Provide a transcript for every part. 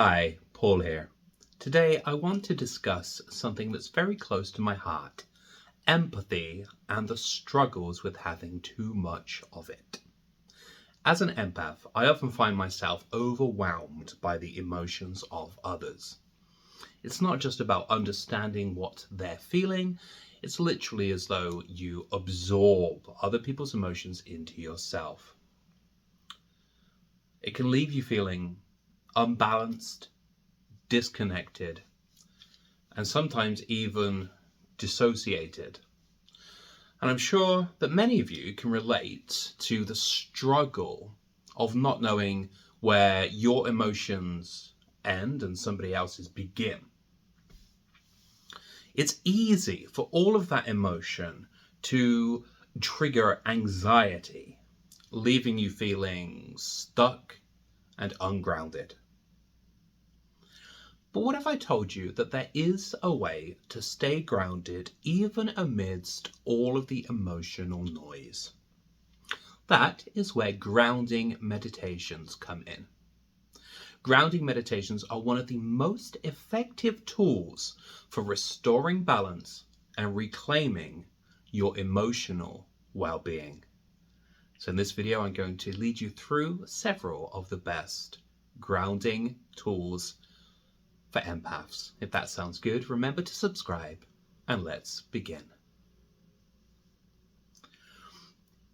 Hi, Paul here. Today I want to discuss something that's very close to my heart, empathy and the struggles with having too much of it. As an empath, I often find myself overwhelmed by the emotions of others. It's not just about understanding what they're feeling, it's literally as though you absorb other people's emotions into yourself. It can leave you feeling unbalanced, disconnected, and sometimes even dissociated. And I'm sure that many of you can relate to the struggle of not knowing where your emotions end and somebody else's begin. It's easy for all of that emotion to trigger anxiety, leaving you feeling stuck and ungrounded. But what if I told you that there is a way to stay grounded even amidst all of the emotional noise? That is where grounding meditations come in. Grounding meditations are one of the most effective tools for restoring balance and reclaiming your emotional well-being. So in this video, I'm going to lead you through several of the best grounding tools for empaths. If that sounds good, remember to subscribe and let's begin.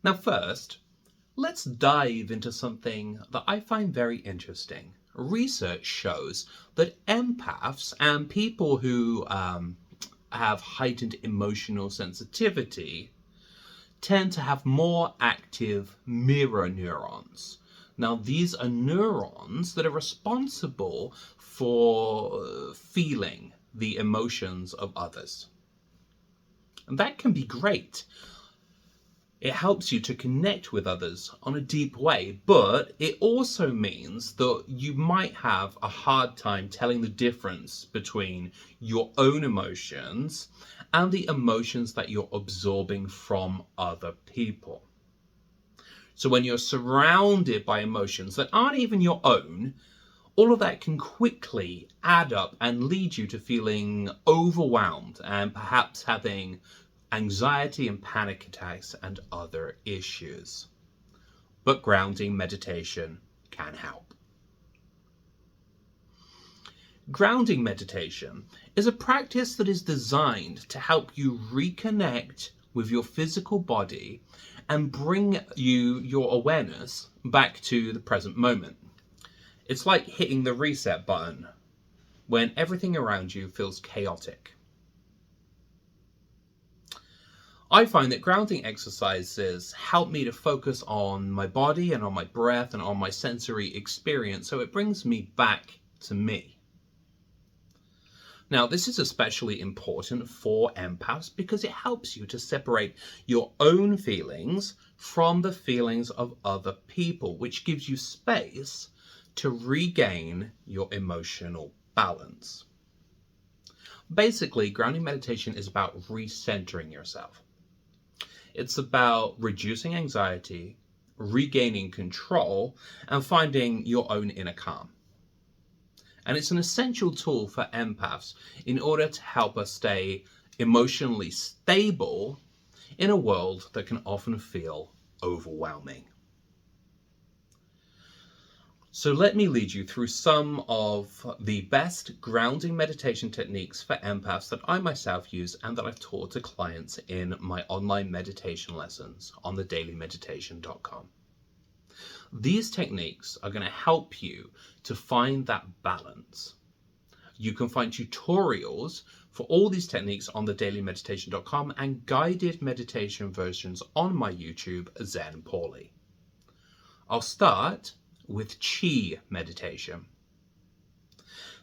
Now first, let's dive into something that I find very interesting. Research shows that empaths and people who have heightened emotional sensitivity tend to have more active mirror neurons. Now, these are neurons that are responsible for feeling the emotions of others. And that can be great. It helps you to connect with others on a deep way, but it also means that you might have a hard time telling the difference between your own emotions and the emotions that you're absorbing from other people. So when you're surrounded by emotions that aren't even your own, all of that can quickly add up and lead you to feeling overwhelmed and perhaps having anxiety and panic attacks and other issues. But grounding meditation can help. Grounding meditation is a practice that is designed to help you reconnect with your physical body and bring your awareness back to the present moment. It's like hitting the reset button when everything around you feels chaotic. I find that grounding exercises help me to focus on my body and on my breath and on my sensory experience, so it brings me back to me. Now, this is especially important for empaths because it helps you to separate your own feelings from the feelings of other people, which gives you space to regain your emotional balance. Basically, grounding meditation is about recentering yourself. It's about reducing anxiety, regaining control, and finding your own inner calm. And it's an essential tool for empaths in order to help us stay emotionally stable in a world that can often feel overwhelming. So let me lead you through some of the best grounding meditation techniques for empaths that I myself use and that I've taught to clients in my online meditation lessons on thedailymeditation.com. These techniques are going to help you to find that balance. You can find tutorials for all these techniques on thedailymeditation.com and guided meditation versions on my YouTube, Zen Pauly. I'll start with Chi meditation.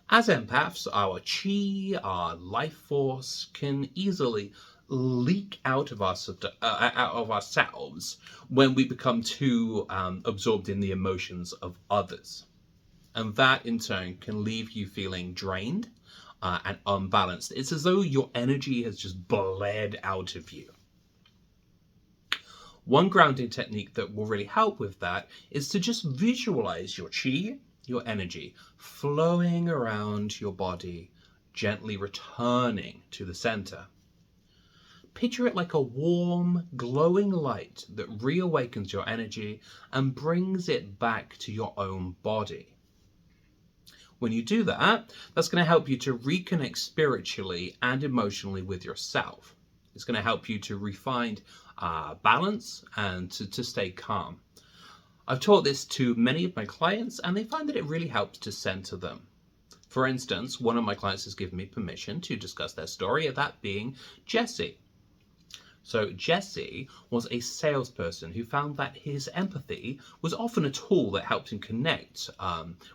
As empaths, our Chi, our life force, can easily leak out of ourselves when we become too absorbed in the emotions of others. And that in turn can leave you feeling drained and unbalanced. It's as though your energy has just bled out of you. One grounding technique that will really help with that is to just visualize your Chi, your energy flowing around your body, gently returning to the center. Picture it like a warm, glowing light that reawakens your energy and brings it back to your own body. When you do that, that's going to help you to reconnect spiritually and emotionally with yourself. It's going to help you to refine balance and to stay calm. I've taught this to many of my clients and they find that it really helps to center them. For instance, one of my clients has given me permission to discuss their story, that being Jesse. So Jesse was a salesperson who found that his empathy was often a tool that helped him connect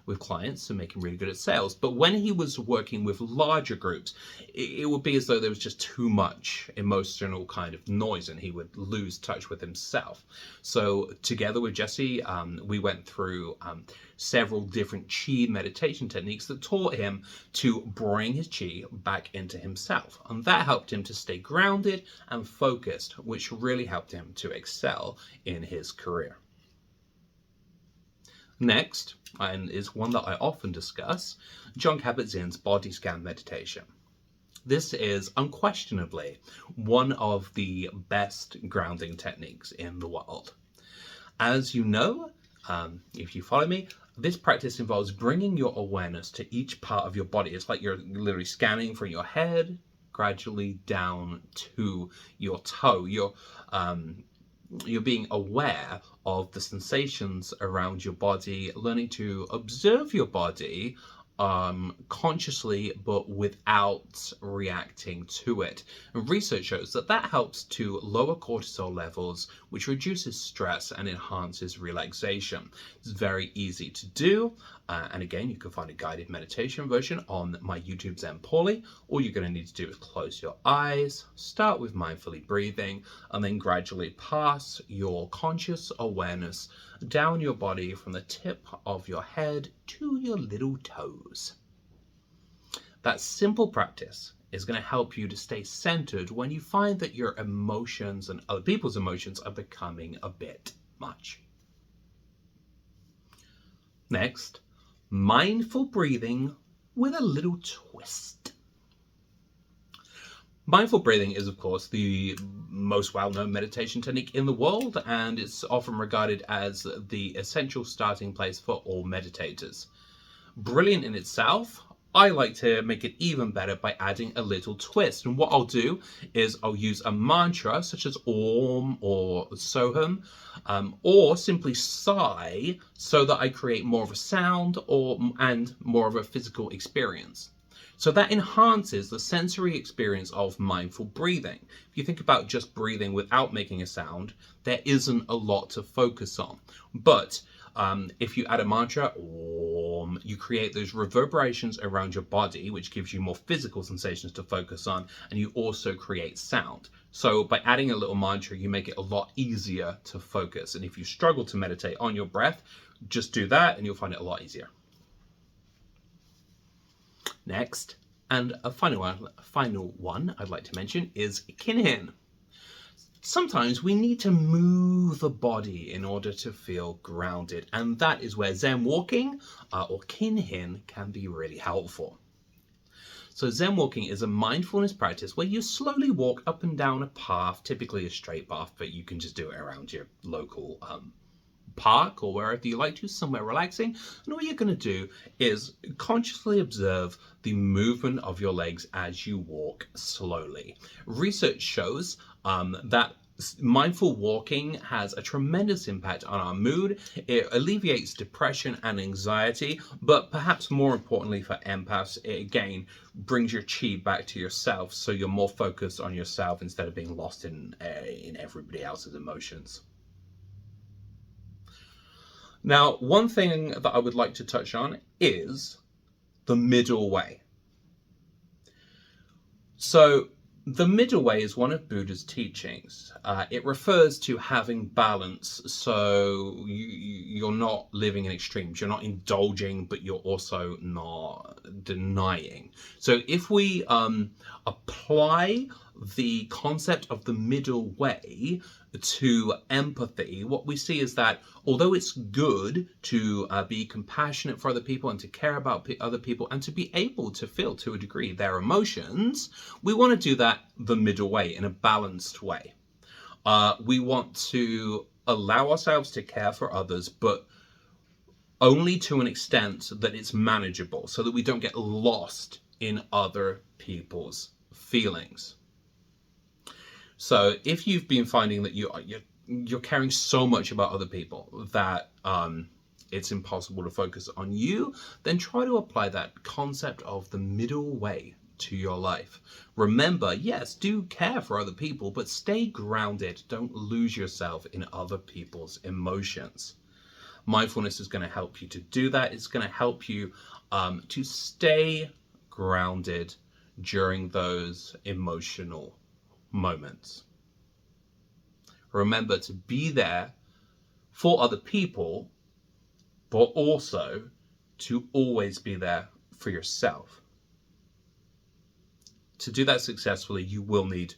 with clients and make him really good at sales. But when he was working with larger groups, it would be as though there was just too much emotional kind of noise and he would lose touch with himself. So together with Jesse, we went through several different chi meditation techniques that taught him to bring his chi back into himself. And that helped him to stay grounded and focused, which really helped him to excel in his career. Next, and is one that I often discuss, Jon Kabat-Zinn's body scan meditation. This is unquestionably one of the best grounding techniques in the world. As you know, if you follow me, this practice involves bringing your awareness to each part of your body. It's like you're literally scanning from your head gradually down to your toe. You're being aware of the sensations around your body, learning to observe your body consciously but without reacting to it. And research shows that that helps to lower cortisol levels, which reduces stress and enhances relaxation. It's very easy to do, and again, you can find a guided meditation version on my YouTube Zen Pauly. All you're going to need to do is close your eyes, start with mindfully breathing, and then gradually pass your conscious awareness down your body from the tip of your head to your little toes. That simple practice is going to help you to stay centered when you find that your emotions and other people's emotions are becoming a bit much. Next, mindful breathing with a little twist. Mindful breathing is, of course, the most well-known meditation technique in the world, and it's often regarded as the essential starting place for all meditators. Brilliant in itself, I like to make it even better by adding a little twist. And what I'll do is I'll use a mantra such as Om or Soham, or simply sigh so that I create more of a sound and more of a physical experience. So that enhances the sensory experience of mindful breathing. If you think about just breathing without making a sound, there isn't a lot to focus on. But if you add a mantra, Om, you create those reverberations around your body, which gives you more physical sensations to focus on, and you also create sound. So by adding a little mantra, you make it a lot easier to focus. And if you struggle to meditate on your breath, just do that and you'll find it a lot easier. Next, and a final one I'd like to mention is Kinhin. Sometimes we need to move the body in order to feel grounded, and that is where Zen walking or Kinhin can be really helpful. So Zen walking is a mindfulness practice where you slowly walk up and down a path, typically a straight path, but you can just do it around your local park or wherever you like to, somewhere relaxing. And all you're going to do is consciously observe the movement of your legs as you walk slowly. Research shows that mindful walking has a tremendous impact on our mood. It alleviates depression and anxiety, but perhaps more importantly for empaths, it again brings your chi back to yourself, so you're more focused on yourself instead of being lost in everybody else's emotions. Now, one thing that I would like to touch on is the middle way. So the middle way is one of Buddha's teachings. It refers to having balance, so you're not living in extremes. You're not indulging, but you're also not denying. So if we apply the concept of the middle way to empathy, what we see is that although it's good to be compassionate for other people and to care about other people and to be able to feel to a degree their emotions, we want to do that the middle way, in a balanced way. We want to allow ourselves to care for others, but only to an extent that it's manageable, so that we don't get lost in other people's feelings. So if you've been finding that you're caring so much about other people that it's impossible to focus on you, then try to apply that concept of the middle way to your life. Remember, yes, do care for other people, but stay grounded. Don't lose yourself in other people's emotions. Mindfulness is going to help you to do that. It's going to help you to stay grounded during those emotional moments. Remember to be there for other people, but also to always be there for yourself. To do that successfully, you will need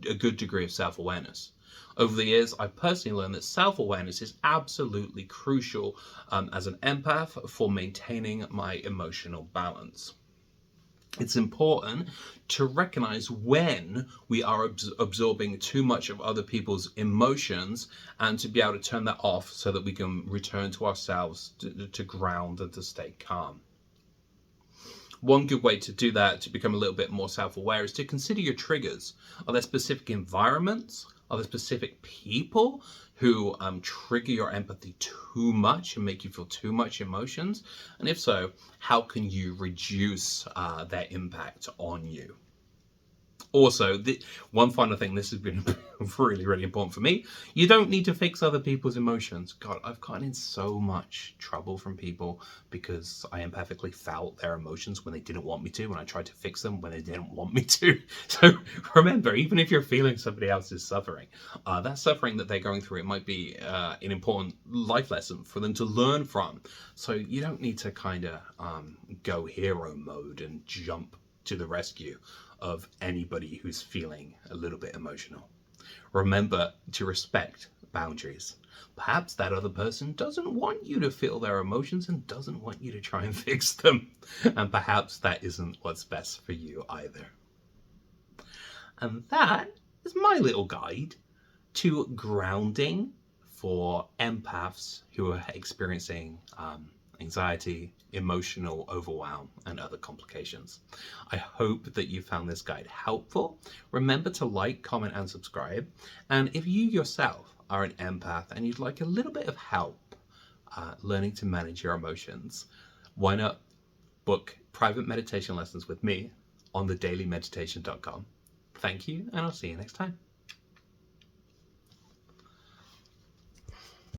a good degree of self-awareness. Over the years, I've personally learned that self-awareness is absolutely crucial as an empath for maintaining my emotional balance. It's important to recognize when we are absorbing too much of other people's emotions and to be able to turn that off so that we can return to ourselves to ground and to stay calm. One good way to do that, to become a little bit more self-aware, is to consider your triggers. Are there specific environments? Are there specific people who trigger your empathy too much and make you feel too much emotions? And if so, how can you reduce their impact on you? Also, one final thing, this has been really, really important for me. You don't need to fix other people's emotions. God, I've gotten in so much trouble from people because I empathically felt their emotions when they didn't want me to, and I tried to fix them when they didn't want me to. So remember, even if you're feeling somebody else's suffering, that suffering that they're going through, it might be an important life lesson for them to learn from. So you don't need to kind of go hero mode and jump to the rescue of anybody who's feeling a little bit emotional. Remember to respect boundaries. Perhaps that other person doesn't want you to feel their emotions and doesn't want you to try and fix them. And perhaps that isn't what's best for you either. And that is my little guide to grounding for empaths who are experiencing anxiety, emotional overwhelm, and other complications. I hope that you found this guide helpful. Remember to like, comment, and subscribe. And if you yourself are an empath and you'd like a little bit of help learning to manage your emotions, why not book private meditation lessons with me on thedailymeditation.com. Thank you, and I'll see you next time.